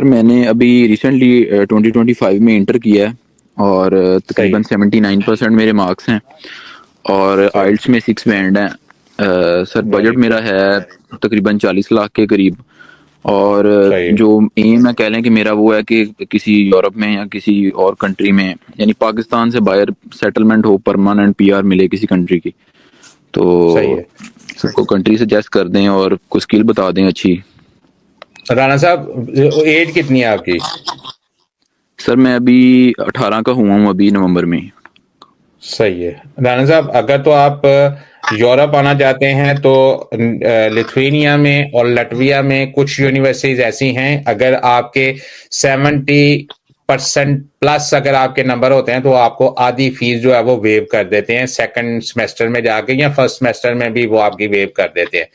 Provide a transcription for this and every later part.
Sir मैंने अभी recently 2025 में इंटर किया है और सही तकरीबन 79% मेरे मार्क्स हैं और सही आइल्स में 6 बैंड हैं। सर वेरी बजट मेरा गुड। है तकरीबन 40 लाख के करीब। और सही जो एम है कह लें कि मेरा वो है कि किसी यूरोप में या किसी और कंट्री में यानी पाकिस्तान से बाहर सेटलमेंट हो, परमानेंट पीआर मिले किसी कंट्री की। सही तो है। सबको कंट्री सजेस्ट कर दें और कुछ स्किल बता दें अच्छी। राणा साहब, एज कितनी है आपकी? सर मैं अभी 18 का हुआ हूँ अभी नवंबर में। सही है। राणा साहब, अगर तो आप यूरोप आना चाहते हैं तो लिथुआनिया में और लटविया में कुछ यूनिवर्सिटीज ऐसी हैं, अगर आपके 70% प्लस अगर आपके नंबर होते हैं तो आपको आधी फीस जो है वो वेव कर देते हैं सेकंड सेमेस्टर में जाके, या फर्स्ट सेमेस्टर में भी वो आपकी वेव कर देते हैं।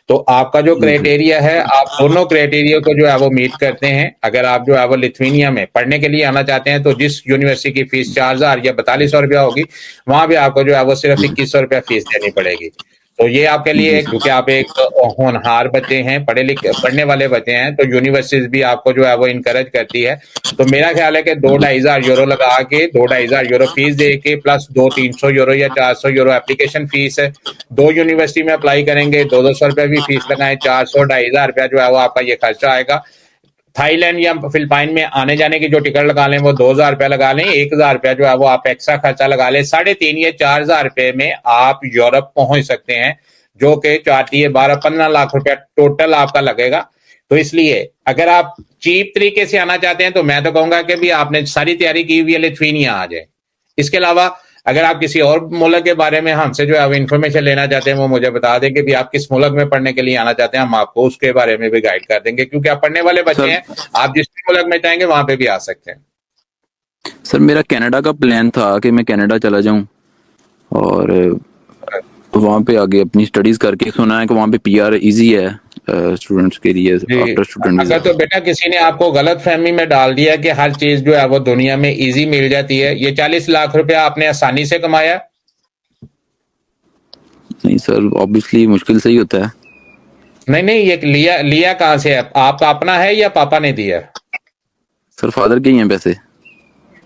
तो आपका जो जी जी। क्राइटेरिया है, आप दोनों क्राइटेरिया को जो है वो मीट करते हैं। अगर आप जो है वो लिथुआनिया में पढ़ने के लिए आना चाहते हैं तो जिस यूनिवर्सिटी की फीस 4,000 या 4200 रुपया होगी, वहां भी आपको जो है वो सिर्फ 2100 रुपया फीस देनी पड़ेगी। तो ये आपके जी लिए, सर। क्योंकि आप एक होनहार बच्चे हैं, पढ़े लिखे पढ़ने वाले बच्चे हैं, तो यूनिवर्सिटीज भी आपको जो है वो इनकरेज करती है। तो मेरा ख्याल है कि 2-2,500 यूरो लगा के, 2-2,500 यूरो फीस दे के, प्लस 200-300 यूरो या 400 यूरो एप्लीकेशन फीस है। दो यूनिवर्सिटी में अप्लाई करेंगे, 200-200 रुपया भी फीस लगाएं, 400-2,500 रुपया जो है वो आपका ये खर्चा आएगा। थाईलैंड या फिलिपाइन में आने जाने की जो टिकट लगा लें वो 2,000 रुपया लगा लें, 1,000 रुपया जो है वो आप एक्स्ट्रा खर्चा लगा लें, 3.5 या 4,000 रुपये में आप यूरोप पहुंच सकते हैं, जो कि 4-12-15 लाख रुपया टोटल आपका लगेगा। तो इसलिए अगर आप चीप तरीके से आना चाहते हैं तो मैं तो कहूंगा कि भी आपने सारी तैयारी की हुई है, लिथुआनिया आ जाए। इसके अलावा अगर आप किसी और मुल्क के बारे में हमसे जो है इन्फॉर्मेशन लेना चाहते हैं, वो मुझे बता दें कि भी आप किस मुल्क में पढ़ने के लिए आना चाहते हैं, हम आपको उसके बारे में भी गाइड कर देंगे, क्योंकि आप पढ़ने वाले बच्चे सर हैं। आप जिस भी मुल्क में चाहेंगे वहां पे भी आ सकते हैं। सर मेरा कनाडा का प्लान था कि मैं कनाडा चला जाऊं और वहाँ पे आगे अपनी स्टडीज करके। सुना है कि वहाँ पे पीआर इजी है स्टूडेंट्स के लिए जी, आफ्टर स्टूडेंट अगर वीजा। तो बेटा किसी ने आपको गलत फहमी में डाल दिया कि हर चीज जो है वो दुनिया में इजी मिल जाती है, ये 40 लाख रुपया आपने आसानी से कमाया? नहीं सर, ऑब्वियसली मुश्किल से ही होता है। नहीं नहीं, ये लिया लिया कहाँ से है? आपका अपना है या पापा ने दिया? सर फादर के ही हैं पैसे।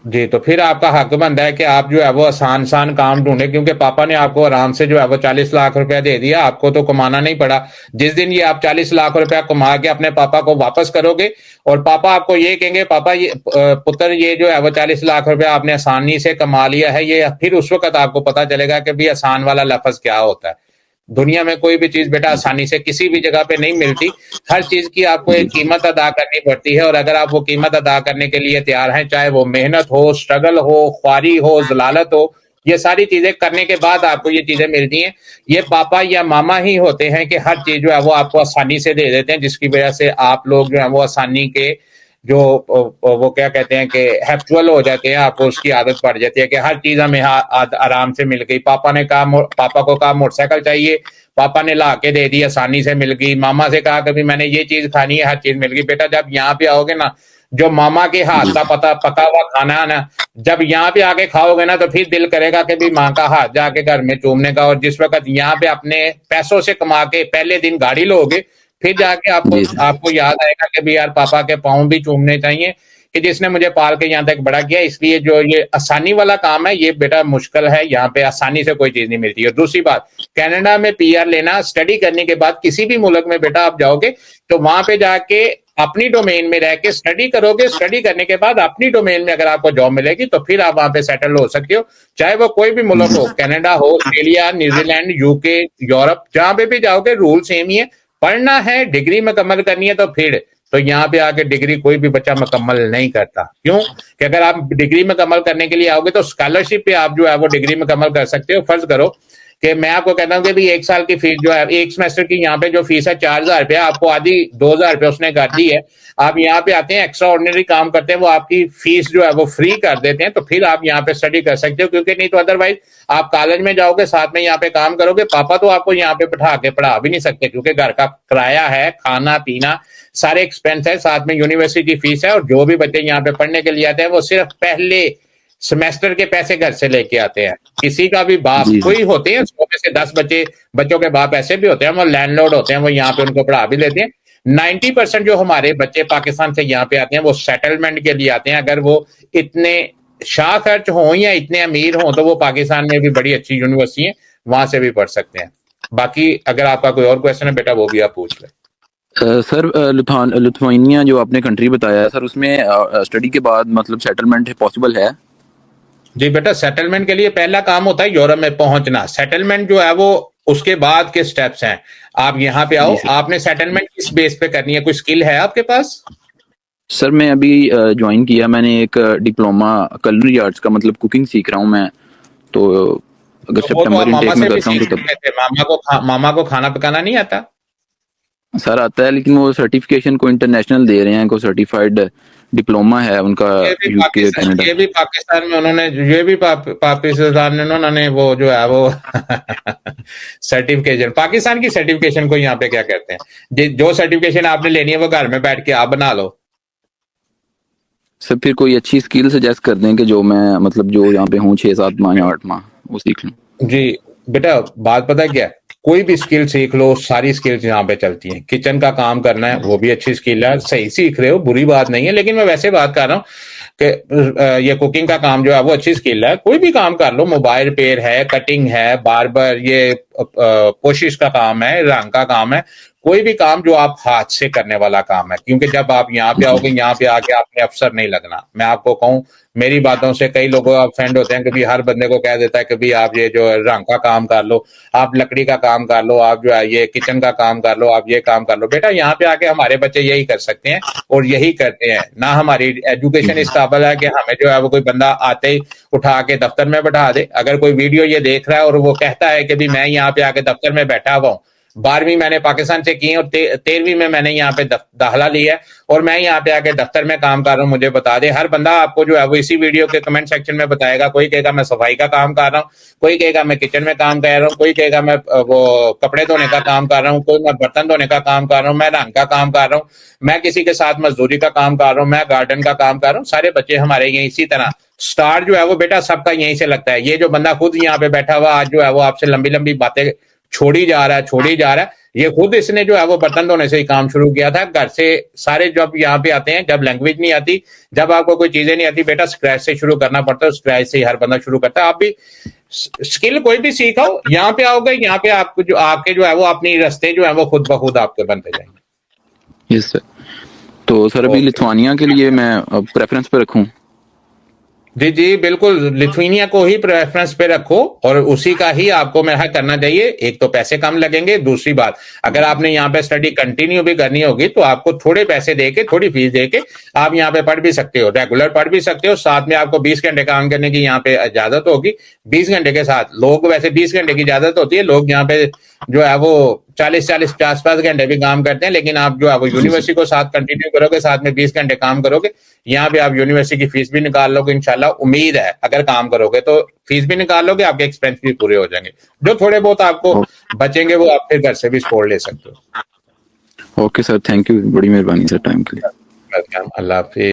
जी, तो फिर आपका हक बनता है कि आप जो है वो आसान आसान काम ढूंढे, क्योंकि पापा ने आपको आराम से जो है वो 40 लाख रुपया दे दिया, आपको तो कमाना नहीं पड़ा। जिस दिन ये आप 40 लाख रुपया कमा के अपने पापा को वापस करोगे और पापा आपको ये कहेंगे, पापा ये पुत्र ये जो है वो 40 लाख रुपया आपने आसानी से कमा लिया है, ये फिर उस वक्त आपको पता चलेगा कि भी आसान वाला लफ्ज क्या होता है। दुनिया में कोई भी चीज बेटा आसानी से किसी भी जगह पे नहीं मिलती। हर चीज की आपको जी एक कीमत अदा करनी पड़ती है, और अगर आप वो कीमत अदा करने के लिए तैयार हैं, चाहे वो मेहनत हो, स्ट्रगल हो, ख्वारी हो, जलालत हो, ये सारी चीजें करने के बाद आपको ये चीजें मिलती हैं। ये पापा या मामा ही होते हैं कि हर चीज जो है वो आपको आसानी से दे देते हैं, जिसकी वजह से आप लोग जो है वो आसानी के जो वो क्या कहते हैं कि हैप्चुअल हो जाते हैं, आपको उसकी आदत पड़ जाती है कि हर चीज हमें आराम से मिल गई। पापा को कहा मोटरसाइकिल चाहिए, पापा ने ला के दे दी, आसानी से मिल गई। मामा से कहा कभी मैंने ये चीज खानी है, हर चीज मिल गई। बेटा जब यहाँ पे आओगे ना, जो मामा के हाथ जी का पका हुआ खाना है ना, जब यहाँ पे आके खाओगे ना तो फिर दिल करेगा कि भी माँ का हाथ जाके घर में चूमने का। और जिस वक्त यहाँ पे अपने पैसों से कमा के पहले दिन गाड़ी लोगे, फिर जाके आपको जी सर। आपको याद आएगा कि भी यार पापा के पाँव भी चूमने चाहिए, कि जिसने मुझे पाल के यहाँ तक बड़ा किया। इसलिए जो ये आसानी वाला काम है ये बेटा मुश्किल है, यहाँ पे आसानी से कोई चीज नहीं मिलती। और दूसरी बात, कनाडा में पीआर लेना, स्टडी करने के बाद किसी भी मुल्क में बेटा आप जाओगे तो वहां पे जाके अपनी डोमेन में रह के स्टडी करोगे। स्टडी करने के बाद अपनी डोमेन में अगर आपको जॉब मिलेगी तो फिर आप वहां पे सेटल हो सकते हो, चाहे वो कोई भी मुल्क हो, कनाडा हो, ऑस्ट्रेलिया, न्यूजीलैंड, यूके, यूरोप, जहां पे भी जाओगे रूल सेम ही है। पढ़ना है, डिग्री मुकम्मल करनी है तो फिर तो यहाँ पे आके डिग्री कोई भी बच्चा मुकम्मल नहीं करता। क्यों? कि अगर आप डिग्री मुकम्मल करने के लिए आओगे तो स्कॉलरशिप पे आप जो है वो डिग्री मुकम्मल कर सकते हो। फर्ज करो कि मैं आपको कहता हूँ कि भी 1 साल की फीस जो है, एक सेमेस्टर की यहाँ पे जो फीस है 4,000 रुपया, आपको आधी 2,000 रुपया उसने कर दी है। आप यहाँ पे आते हैं, एक्स्ट्रा ऑर्डिनरी काम करते हैं, वो आपकी फीस जो है वो फ्री कर देते हैं, तो फिर आप यहाँ पे स्टडी कर सकते हो। क्योंकि नहीं तो अदरवाइज आप कॉलेज में जाओगे, साथ में यहाँ पे काम करोगे, पापा तो आपको यहाँ पे बैठा के पढ़ा भी नहीं सकते, क्योंकि घर का किराया है, खाना पीना सारे एक्सपेंस है, साथ में यूनिवर्सिटी की फीस है। और जो भी बच्चे यहाँ पे पढ़ने के लिए आते हैं वो सिर्फ पहले सेमेस्टर के पैसे घर से लेके आते हैं। किसी का भी बाप, जी कोई होते हैं 100 में से 10 बच्चों के बाप ऐसे भी होते हैं, वो लैंडलॉर्ड होते हैं, वो यहाँ पे उनको पढ़ा भी लेते हैं। 90% जो हमारे बच्चे पाकिस्तान से यहाँ पे आते हैं वो सेटलमेंट के लिए आते हैं। अगर वो इतने शाह खर्च हों या इतने अमीर हों तो वो पाकिस्तान में भी बड़ी अच्छी यूनिवर्सिटी है, वहां से भी पढ़ सकते हैं। बाकी अगर आपका कोई और क्वेश्चन है बेटा वो भी आप पूछ लें। सर लिथुआनिया जो आपने कंट्री बताया है सर, उसमें स्टडी के बाद मतलब सेटलमेंट पॉसिबल है? जी बेटा, सेटलमेंट के लिए पहला काम होता है यूरोप में पहुंचना। सेटलमेंट जो है वो उसके बाद के स्टेप्स हैं। आप यहाँ पे आओ, जी सर। आपने सेटलमेंट किस बेस पे करनी है? कोई स्किल है आपके पास? सर मैं अभी ज्वाइन किया, मैंने एक डिप्लोमा कुलिनरी आर्ट्स का, मतलब कुकिंग सीख रहा हूँ मैं। तो अगर तो वो तो आप सितंबर मामा इनटेक में से भी करता हूँ सीख तो तब। सकते थे। मामा को खाना पकाना नहीं आता? सर आता है, लेकिन वो सर्टिफिकेशन को इंटरनेशनल दे रहे हैं, को सर्टिफाइड डिप्लोमा है उनका यूके कनाडा। ये भी पाकिस्तान में उन्होंने, ये भी पाकिस्तान में उन्होंने वो जो है वो सर्टिफिकेशन, पाकिस्तान की सर्टिफिकेशन को यहाँ पे क्या कहते हैं? जो सर्टिफिकेशन आपने लेनी है वो घर में बैठ के आप बना लो। सर फिर कोई अच्छी स्किल सजेस्ट कर दें कि जो मैं मतलब जो यहाँ पे हूँ 6-7 माह या 8 माह वो सीख लूँ। जी बेटा, बात पता क्या है, कोई भी स्किल सीख लो, सारी स्किल्स यहाँ पे चलती हैं। किचन का काम करना है वो भी अच्छी स्किल है, सही सीख रहे हो, बुरी बात नहीं है। लेकिन मैं वैसे बात कर रहा हूँ कि ये कुकिंग का काम जो है वो अच्छी स्किल है। कोई भी काम कर लो, मोबाइल रिपेयर है, कटिंग है, बार्बर, ये कोशिश का काम है, रंग का काम है, कोई भी काम जो आप हाथ से करने वाला काम है। क्योंकि जब आप यहाँ पे आओगे, यहाँ पे आके आपने अफसर नहीं लगना। मैं आपको कहूँ, मेरी बातों से कई लोगों का फ्रेंड होते हैं, कभी हर बंदे को कह देता है कभी आप ये जो रंग का काम कर लो, आप लकड़ी का काम कर लो, आप जो है ये किचन का काम कर लो, आप ये काम कर लो। बेटा यहाँ पे आके हमारे बच्चे यही कर सकते हैं और यही करते हैं ना। हमारी एजुकेशन इस काबिल है कि हमें जो है वो कोई बंदा आते ही उठा के दफ्तर में बैठा दे। अगर कोई वीडियो ये देख रहा है और वो कहता है कि भी मैं यहाँ पे आके दफ्तर में बैठा हुआ हूँ, 12वीं मैंने पाकिस्तान से की और 13वीं में मैंने यहाँ पे दाखिला लिया है और मैं यहाँ पे आके दफ्तर में काम कर रहा हूँ, मुझे बता दे। हर बंदा आपको जो है वो इसी वीडियो के कमेंट सेक्शन में बताएगा। कोई कहेगा मैं सफाई का काम कर रहा हूँ, कोई कहेगा मैं किचन में काम कर रहा हूँ, कोई कहेगा मैं वो कपड़े धोने का काम कर रहा हूँ, कोई मैं बर्तन धोने का काम कर रहा हूँ, मैं रंग का काम कर रहा हूँ, मैं किसी के साथ मजदूरी का काम कर रहा हूँ, मैं गार्डन का काम कर रहा हूँ। सारे बच्चे हमारे ये इसी तरह। स्टार्ट जो है वो बेटा सबका यहीं से लगता है। ये जो बंदा खुद यहाँ पे बैठा हुआ आज जो है वो आपसे लंबी लंबी बातें छोड़ी जा रहा है, ये खुद इसने जो है वो बर्तन धोने से ही काम शुरू किया था। घर से सारे जब यहाँ पे आते हैं, जब लैंग्वेज नहीं आती, जब आपको कोई चीजें नहीं आती, बेटा स्क्रैच से शुरू करना पड़ता है। स्क्रैच से ही हर बंदा शुरू करता है। आप भी स्किल कोई भी सीखो, यहाँ पे आओगे, यहाँ पे आपको जो आके जो है वो अपनी रास्ते जो है वो खुद ब खुद आपके बनते जाएंगे। Yes sir. तो सर अभी लिथुआनिया के लिए मैं प्रेफरेंस पे रखूं? जी जी बिल्कुल, लिथुआनिया को ही प्रेफरेंस पे रखो और उसी का ही आपको मेरा करना चाहिए। एक तो पैसे कम लगेंगे, दूसरी बात अगर आपने यहाँ पे स्टडी कंटिन्यू भी करनी होगी तो आपको थोड़े पैसे देके, थोड़ी फीस देके आप यहाँ पे पढ़ भी सकते हो, रेगुलर पढ़ भी सकते हो। साथ में आपको 20 घंटे काम करने की यहाँ पे इजाजत होगी। 20 घंटे के साथ लोग, वैसे 20 घंटे की इजाजत होती है, लोग यहाँ पे जो है वो 40-40, 50-50 घंटे भी काम करते हैं। लेकिन आप जो है वो यूनिवर्सिटी को साथ कंटिन्यू करोगे, साथ में 20 घंटे काम करोगे, यहाँ पे आप यूनिवर्सिटी की फीस भी निकाल लोगे इंशाल्लाह। उम्मीद है अगर काम करोगे तो फीस भी निकाल लोगे, आपके एक्सपेंस भी पूरे हो जाएंगे। जो थोड़े बहुत आपको बचेंगे वो आप फिर घर से भी सपोर्ट ले सकते हो। ओके सर, थैंक यू, बड़ी मेहरबानी सर टाइम के लिए। अल्लाह हाफिज।